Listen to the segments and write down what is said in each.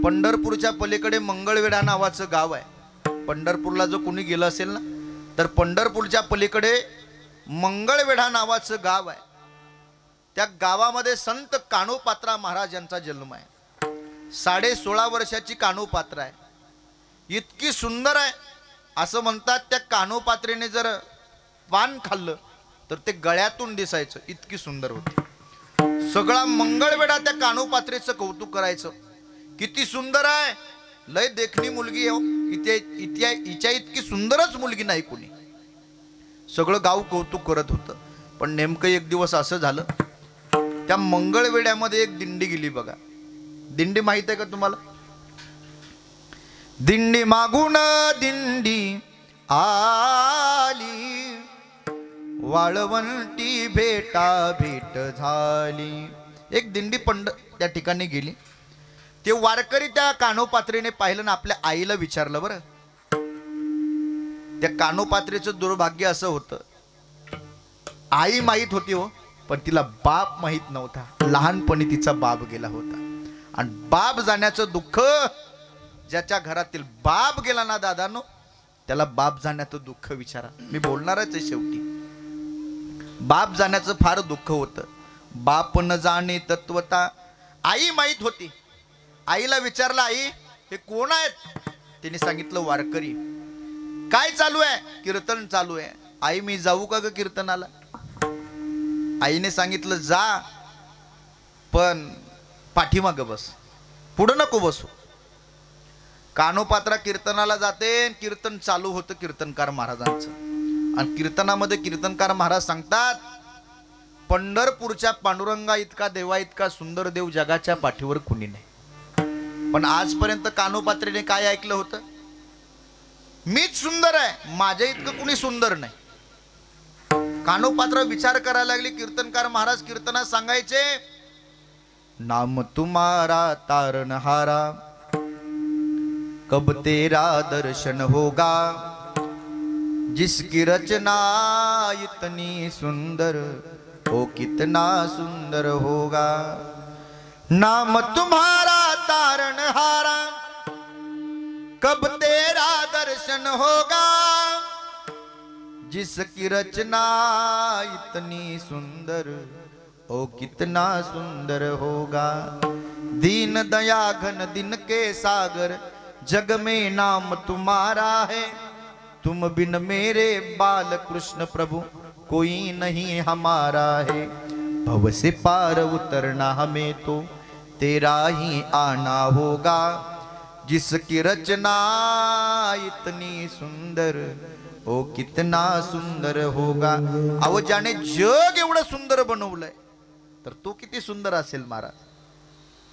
पंढरपूरच्या पलीकडे मंगळवेढा नावाचं गाव आहे। पंढरपूरला जो कोणी गेलं असेल ना, तर पंढरपूरच्या पलीकडे मंगळवेढा नावाचं गाव आहे। त्या गावामध्ये संत कान्होपात्रा महाराज यांचा जन्म आहे। 16.5 वर्षाची कान्होपात्रा आहे। इतकी सुंदर आहे असं म्हणतात, त्या कान्होपात्रेने जर पान खाल्लं तर ते गळ्यातून दिसायचं, इतकी सुंदर होती। सगळा मंगळवेढा त्या कान्होपात्रेचं कौतुक करायचं, किती सुंदर आहे, लय देखणी मुलगी आहे, हिच्या इतकी सुंदरच मुलगी नाही कोणी। सगळं गाव कौतुक करत होतं। पण नेमकं एक दिवस असं झालं, त्या मंगळवेढ्यामध्ये एक दिंडी गेली बघा। दिंडी माहित आहे का तुम्हाला? दिंडी मागून दिंडी आली, वाळवंटी भेटा भेट झाली। एक दिंडी त्या ठिकाणी गेली। ते वारकरी त्या कान्होपात्रेने पाहिलं ना, आपल्या आईला विचारलं बरं। त्या कान्होपात्रेचं दुर्भाग्य असं होतं, आई माहित होती हो, पण तिला बाप माहित नव्हता। लहानपणी तिचा बाप गेला होता, आणि बाप जाण्याचं दुःख, ज्याच्या घरातील बाप गेला ना दादानो, त्याला बाप जाण्याचं दुःख विचारा। मी बोलणारच आहे शेवटी। बाप जाण्याचं फार दुःख होतं। बाप न जाणे तत्वता, आई माहित होती। आईला विचारलं, आई हे कोण आहेत? तिने सांगितलं वारकरी। काय चालू आहे? कीर्तन चालू आहे। आई मी जाऊ का ग कीर्तनाला? आईने सांगितलं जा, पण पाठीमागं बस, पुढं नको बसू। कान्होपात्रा कीर्तनाला जाते, कीर्तन चालू होतं कीर्तनकार महाराजांचं, आणि कीर्तनामध्ये कीर्तनकार महाराज सांगतात, पंढरपूरच्या पांडुरंगा इतका देवा इतका सुंदर देव जगाच्या पाठीवर कुणी नाही। पण आजपर्यंत कान्होपात्रेने काय ऐकलं होतं? मीच सुंदर आहे, माझ्या इतकं कुणी सुंदर नाही। कान्होपात्रा विचार करायला लागली। कीर्तनकार महाराज कीर्तनात सांगायचे, नाम तुम्हारा तारणहारा, कब तेरा दर्शन होगा, जिसकी रचना इतनी सुंदर, वो कितना सुंदर होगा। नाम तुम्हारा तारणहारा, कब तेरा दर्शन होगा, जिसकी रचना इतनी सुंदर, ओ कितना सुंदर होगा। दीन दया घन दिन के सागर, जग में नाम तुम्हारा है, तुम बिन मेरे बाल कृष्ण प्रभु कोई नहीं हमारा है। भव से पार उतरना हमें तो तेरा ही आना होगा, जिसकी रचना इतनी सुंदर, ओ कितना सुंदर होगा। अहो ज्याने जग एवढं सुंदर बनवलंय, तर तो किती सुंदर असेल महाराज,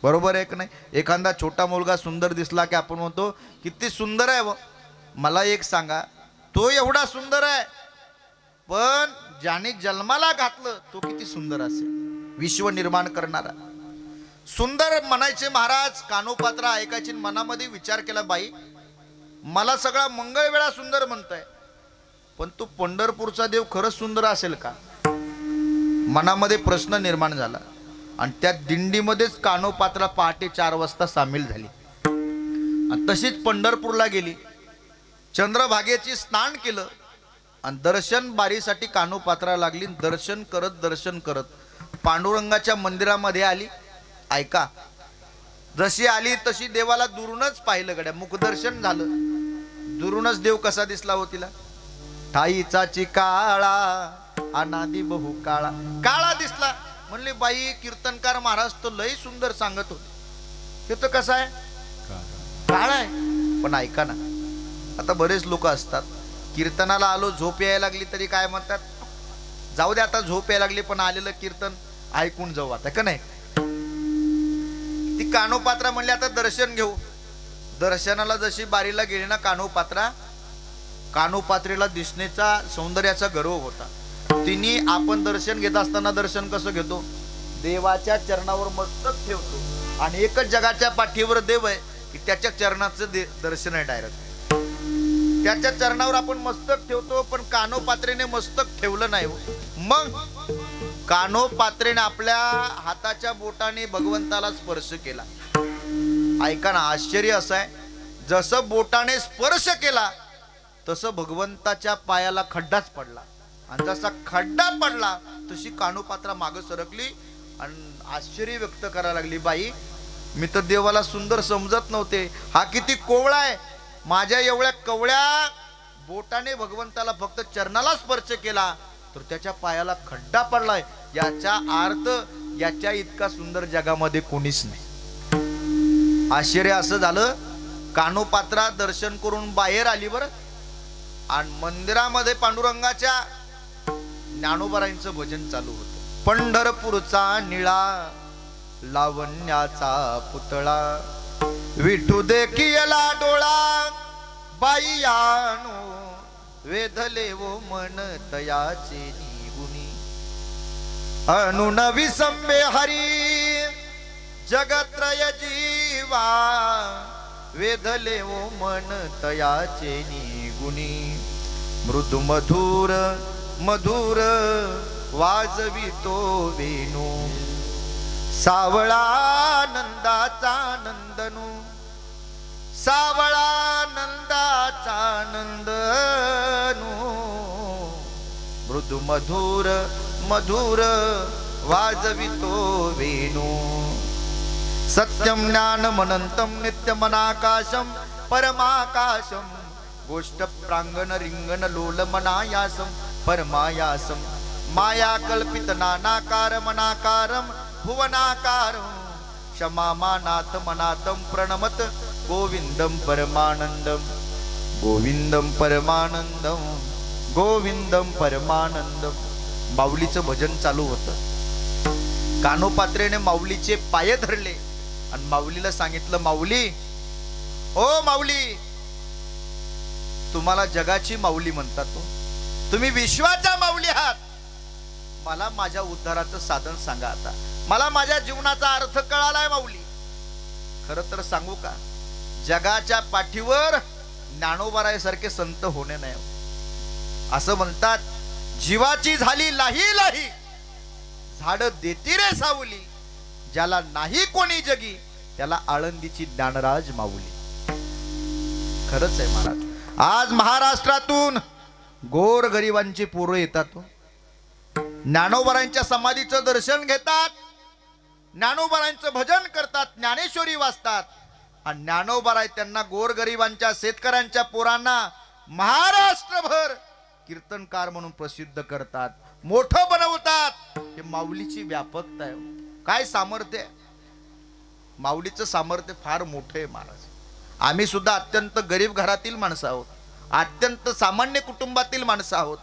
बरोबर आहे का नाही? एखादा छोटा मुलगा सुंदर दिसला की आपण म्हणतो किती सुंदर आहे। मला एक सांगा, तो एवढा सुंदर आहे, पण ज्याने जन्माला घातलं तो किती सुंदर असेल? विश्व निर्माण करणारा सुंदर म्हणायचे महाराज। कान्होपात्रा ऐकायची, मनामध्ये विचार केला, बाई मला सगळा मंगळवेढा सुंदर म्हणताय, पण तू पंढरपूरचा देव खरंच सुंदर असेल का? मनामध्ये प्रश्न निर्माण झाला, आणि त्या दिंडीमध्येच कान्होपात्रा पहाटे 4 वाजता सामील झाली, आणि तशीच पंढरपूरला गेली। चंद्रभागेची स्नान केलं, आणि दर्शन बारीसाठी कान्होपात्रा लागली। दर्शन करत पांडुरंगाच्या मंदिरामध्ये आली। ऐका, जशी आली तशी देवाला दुरूनच पाहिलं गड्या, मुखदर्शन झालं। दुरूनच देव कसा दिसला हो तिला? ठाईचा चिकाळा अनादी बहु काळा, काळा दिसला। म्हणले बाई कीर्तनकार महाराज तर लय सुंदर सांगत होते, ते तर कसं आहे? काळा आहे। पण ऐका ना, आता बरेच लोक असतात, कीर्तनाला आलो, झोप यायला लागली तरी काय म्हणतात, जाऊ दे आता झोप यायला लागली, पण आलेलं कीर्तन ऐकून जाऊ आता, का नाही? ती कान्होपात्रा म्हणली आता दर्शन घेऊ। दर्शनाला जशी बारीला गेली ना कान्होपात्रा, कान्होपात्रेला दिसण्याचा सौंदर्याचा गर्व होता। तिने आपण दर्शन घेत असताना दर्शन कसं घेतो? देवाच्या चरणावर मस्तक ठेवतो, आणि एकच जगाच्या पाठीवर देव आहे की त्याच्या चरणाचं दर्शन आहे डायरेक्ट। त्याच्या चरणावर आपण मस्तक ठेवतो, पण कान्होपात्रेने मस्तक ठेवलं नाही। मग कान्होपात्रेने आपल्या हाताच्या बोटाने भगवंताला स्पर्श केला। ऐका ना, आश्चर्य असं आहे, जसं बोटाने स्पर्श केला तसं भगवंताच्या पायाला खड्डाच पडला, आणि जसा खड्डा पडला तशी कानोपात्रा मागे सरकली आणि आश्चर्य व्यक्त करायला लागली, बाई मी तर देवाला सुंदर समजत नव्हते, हा किती कोवळा आहे, माझ्या एवढ्या कवळ्या बोटाने भगवंताला फक्त चरणाला स्पर्श केला तर त्याच्या पायाला खड्डा पडलाय, याचा अर्थ याच्या इतका सुंदर जगामध्ये कोणीच नाही। आश्चर्य असं झालं, कानोपात्रा दर्शन करून बाहेर आली बरं, आणि मंदिरामध्ये पांडुरंगाच्या ज्ञानोबारायांचं भजन चालू होतं। पंढरपूरचा निळा लावण्याचा पुतळा, विठू देखियला डोळा, बाई आणो वेधले वो मन तयाचे निगुणी, अनुन विसंबे हरी जगत्रय जीवा, वेधले वो मन तयाचे निगुणी, मृदु मधुर मधुर वाजवितो वेणू, सावळा नंदाचा नंदनू, सावळा नंदाचा नंदनू, मृदु मधुर मधुर वाजवितो वेणू, सत्यम ज्ञानमनंतम नित्यमनाकाशम परमाकाशम, गोष्ट प्रांगण रिंगण लोलमनायासम परमायासम, माया कल्पित नानाकार मनाकारम भुवनाकारम, क्षमामानाथ मनातम प्रणमत गोविंदम परमानंदम, गोविंदम परमानंदम, गोविंदम परमानंदम। माऊलीचं भजन चालू होतं। कानोपात्रेने माऊलीचे पाय धरले आणि माऊलीला सांगितलं, माऊली ओ माऊली, तुम्हाला जगाची माऊली म्हणतात हो, तुम्ही विश्वाच्या माऊली आहात, मला माझ्या उद्धाराचं साधन सांगा, आता मला माझ्या जीवनाचा अर्थ कळालाय माऊली। खरं तर सांगू का, जगाच्या पाठीवर ज्ञानोबारायासारखे संत होणे नाही, असं म्हणतात, जीवाची झाली लाही लाही झाड देती रे सावली, ज्याला नाही कोणी जगी त्याला आळंदीची ज्ञानराज माऊली। खरंच आहे महाराज, आज महाराष्ट्रातून गोर गरिबांची पोरं येतात, ज्ञानोबारायांच्या समाधीचं दर्शन घेतात, ज्ञानोबारायांचं भजन करतात, ज्ञानेश्वरी वाचतात, आणि ज्ञानोबाराय त्यांना गोरगरिबांच्या शेतकऱ्यांच्या पोरांना महाराष्ट्रभर कीर्तनकार म्हणून प्रसिद्ध करतात, मोठं बनवतात। हे माऊलीची व्यापकता आहे, काय सामर्थ्य आहे, माऊलीचं सामर्थ्य फार मोठं आहे महाराज। आम्ही सुद्धा अत्यंत गरीब घरातील माणसं आहोत, अत्यंत सामान्य कुटुंबातील माणसं आहोत,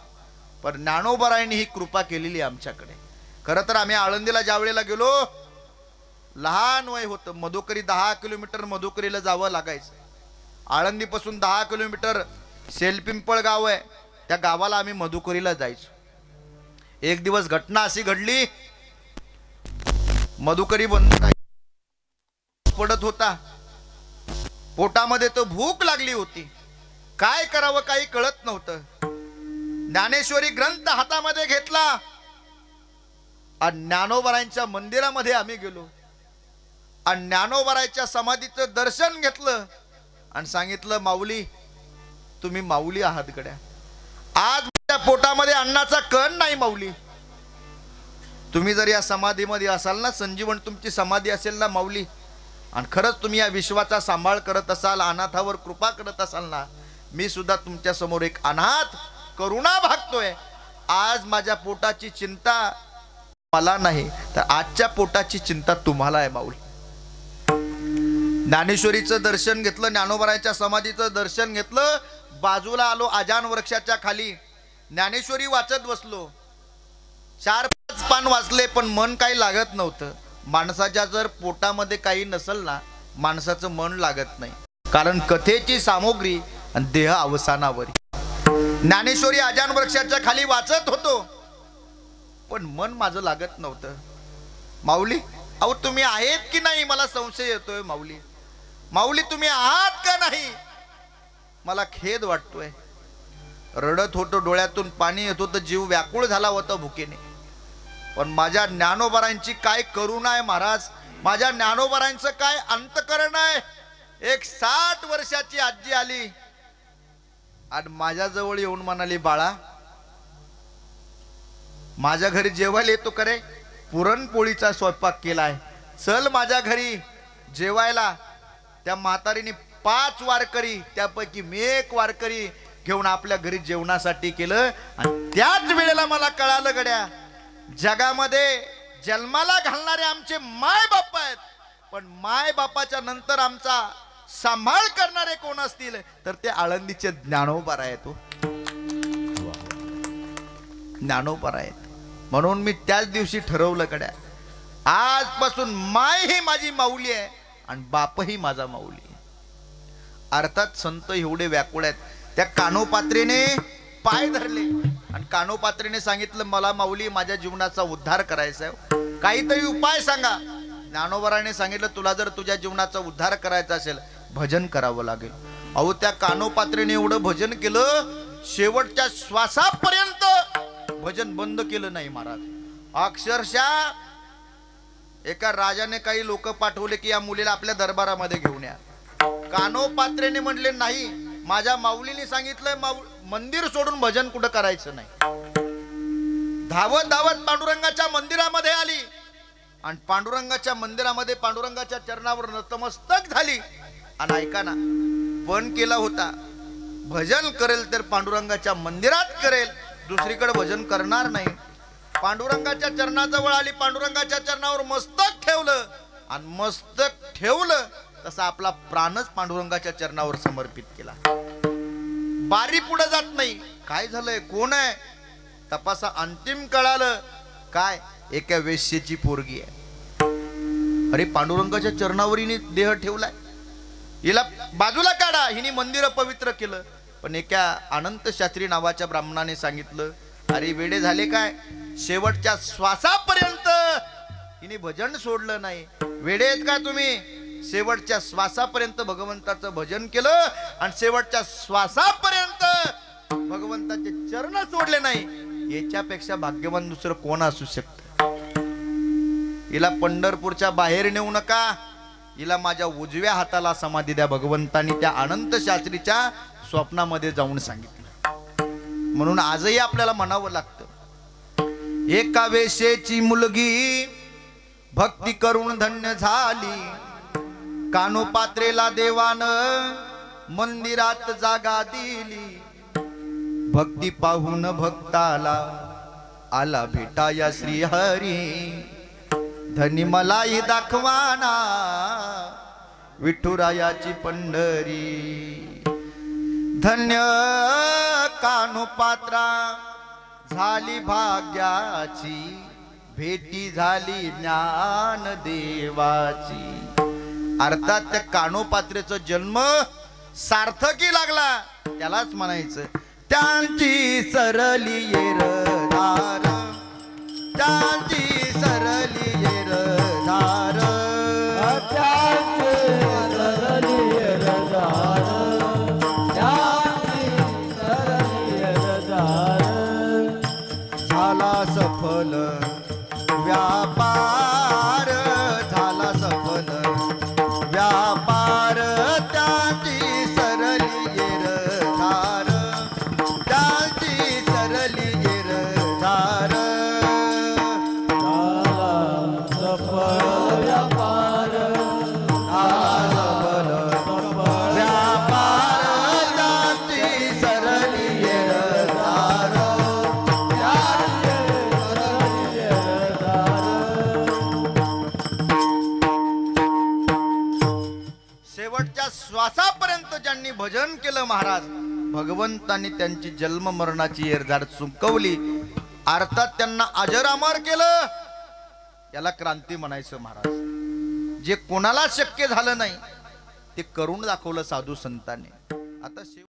पण ज्ञानोबारायांनी ही कृपा केलेली आमच्याकडे। खरं तर आम्ही आळंदीला ज्या वेळेला गेलो, लहान वय होतं, मधुकरी 10 किलोमीटर मधुकरीला जावं लागायचं। आळंदीपासून 10 किलोमीटर सेलपिंपळ गाव आहे, त्या गावाला आम्ही मधुकरीला जायचो। एक दिवस घटना अशी घडली, मधुकरी बंद पडत होता, पोटामध्ये तो भूक लागली होती, काय करावं काही कळत नव्हतं। ज्ञानेश्वरी ग्रंथ हातामध्ये घेतला आणि ज्ञानोबारायांच्या मंदिरामध्ये आम्ही गेलो आणि ज्ञानोबारायांच्या समाधीचं दर्शन घेतलं आणि सांगितलं, माऊली तुम्ही माऊली आहात गड्या, आज माझ्या पोटामध्ये अन्नाचा कण नाही माऊली, तुम्ही जर या समाधीमध्ये असाल ना, संजीवन तुमची समाधी असेल ना माऊली, आणि खरंच तुम्ही या विश्वाचा सांभाळ करत असाल, अनाथावर कृपा करत असाल ना, मी सुद्धा तुमच्या समोर एक अनाथ करुणा भागतोय, आज माझ्या पोटाची चिंता मला नाही, तर आजच्या पोटाची चिंता तुम्हाला आहे माऊली। ज्ञानेश्वरीचं दर्शन घेतलं, ज्ञानोबारायांच्या समाधीचं दर्शन घेतलं, बाजूला आलो आजान वृक्षाच्या खाली, ज्ञानेश्वरी वाचत बसलो, 4-5 पान वाचले, पण मन काही लागत नव्हतं। माणसाच्या जर पोटामध्ये काही नसल ना, माणसाचं मन लागत नाही, कारण कथेची सामग्री आणि देह अवसानावर। ज्ञानेश्वरी आजान वृक्षाच्या खाली वाचत होतो, पण मन माझं लागत नव्हतं। माऊली अहो तुम्ही आहेत की नाही, मला संशय येतोय माऊली, माऊली तुम्ही आहात का नाही, मला खेद वाटतोय। रडत होतो, डोळ्यातून पाणी येत होतं, जीव व्याकुळ झाला होता भुकेने, पण माझ्या ज्ञानोबारायांची काय करुणा आहे महाराज, माझ्या ज्ञानोबारांचं काय अंतकरण आहे. एक 60 वर्षाची आजी आली आणि माझ्या जवळ येऊन म्हणाली, बाळा माझ्या घरी जेवायला येतो करे, पुरणपोळीचा स्वयंपाक केलाय, चल माझ्या घरी जेवायला. त्या म्हातारीने 5 वारकरी त्यापैकी मी एक वारकरी घेऊन आपल्या घरी जेवणासाठी केलं. आणि त्याच वेळेला मला कळालं गड्या, जगामध्ये जन्माला घालणारे आमचे माय बाप आहेत, पण माय बापाच्या नंतर आमचा सांभाळ करणारे कोण असतील तर ते आळंदीचे ज्ञानोबा आहेत. ज्ञानोबा आहेत. म्हणून मी त्याच दिवशी ठरवलं गड्या, आजपासून माय ही माझी माऊली आहे आणि बापही माझा माऊली आहे. अर्थात संत एवढे व्याकुळ आहेत. त्या कानोपात्रेने पाय धरले आणि कानोपात्रेने सांगितलं, मला माऊली माझ्या जीवनाचा उद्धार करायचा आहे, काहीतरी उपाय सांगा. ज्ञानोबाराने सांगितलं, तुला जर तुझ्या जीवनाचा उद्धार करायचा असेल भजन करावं लागेल. अहो त्या कानोपात्रेने एवढं भजन केलं, शेवटच्या श्वासापर्यंत भजन बंद केलं नाही महाराज. अक्षरशः एका राजाने काही लोक पाठवले की या मुलीला आपल्या दरबारामध्ये घेऊन या. कानोपात्रेने म्हणले, नाही, माझ्या माऊलीने सांगितलंय मंदिर सोडून भजन कुठं करायचं नाही. धावत धावत पांडुरंगाच्या मंदिरामध्ये आली आणि पांडुरंगाच्या मंदिरामध्ये पांडुरंगाच्या चरणावर नतमस्तक झाली. आणि ऐका ना, पण केला होता, भजन करेल तर पांडुरंगाच्या मंदिरात करेल, दुसरीकडे भजन करणार नाही. पांडुरंगाच्या चरणाजवळ आली, पांडुरंगाच्या चरणावर मस्तक ठेवलं आणि मस्तक ठेवलं तसा आपला प्राणच पांडुरंगाच्या चरणावर समर्पित केला. बारी पुढे जात नाही. काय झालंय, कोण आहे तपासा. अंतिम कळालं, काय, एका वेश्येची पोरगी आहे. अरे पांडुरंगाच्या चरणावर हिने देह ठेवलाय, हिला बाजूला काढा. हिने मंदिर पवित्र केलं. पण एका अनंत शास्त्री नावाच्या ब्राह्मणाने सांगितलं, अरे वेडे झाले काय, शेवटच्या श्वासापर्यंत हिने भजन सोडलं नाही. वेडे आहेत का तुम्ही? शेवटच्या श्वासापर्यंत भगवंताचं भजन केलं आणि शेवटच्या श्वासापर्यंत भगवंताचे चरण सोडले नाही. याच्यापेक्षा भाग्यवान दुसरं कोण असू शकतं? हिला पंढरपूरच्या बाहेर नेऊ नका, हिला माझ्या उजव्या हाताला समाधी द्या. भगवंतांनी त्या अनंत शास्त्रीच्या स्वप्नामध्ये जाऊन सांगितलं. म्हणून आजही आपल्याला म्हणावं लागतं, एका वेशेची मुलगी भक्ती करून धन्य झाली, कानोपात्रेला देवानं मंदिरात जागा दिली. भक्ती पाहून भक्ताला आला भेटाया श्रीहरी, धनी मलाही दाखवाना विठुरायाची पंढरी. धन्य कानोपात्रा झाली भाग्याची, भेटी झाली ज्ञान देवाची. अर्थात त्या कानोपात्रेचा जन्म सार्थकी लागला. त्यालाच म्हणायचं, त्यांची सरली येरधार, त्यांची सरली येरधार, त्यांची सरली येरधार, त्यांची सरली येरधार. झाला सफल व्यापार, झाला सफल व्यापार, त्यांची सरली येरधार, त्यांची सरली येरधार. झाला सफल व्यापार, झाला सफल व्यापार, त्यांची सरली येरधार, त्यांची सरली येरधार. शेवटच्या श्वासापर्यंत ज्यांनी भजन केलं महाराज, भगवंतांनी त्यांची जन्म मरणाची येरझार चुकवली. अर्थात त्यांना अजरामर केलं. याला क्रांती म्हणायचं महाराज. जे कोणाला शक्य झालं नाही ते करून दाखवलं साधू संतांनी. आता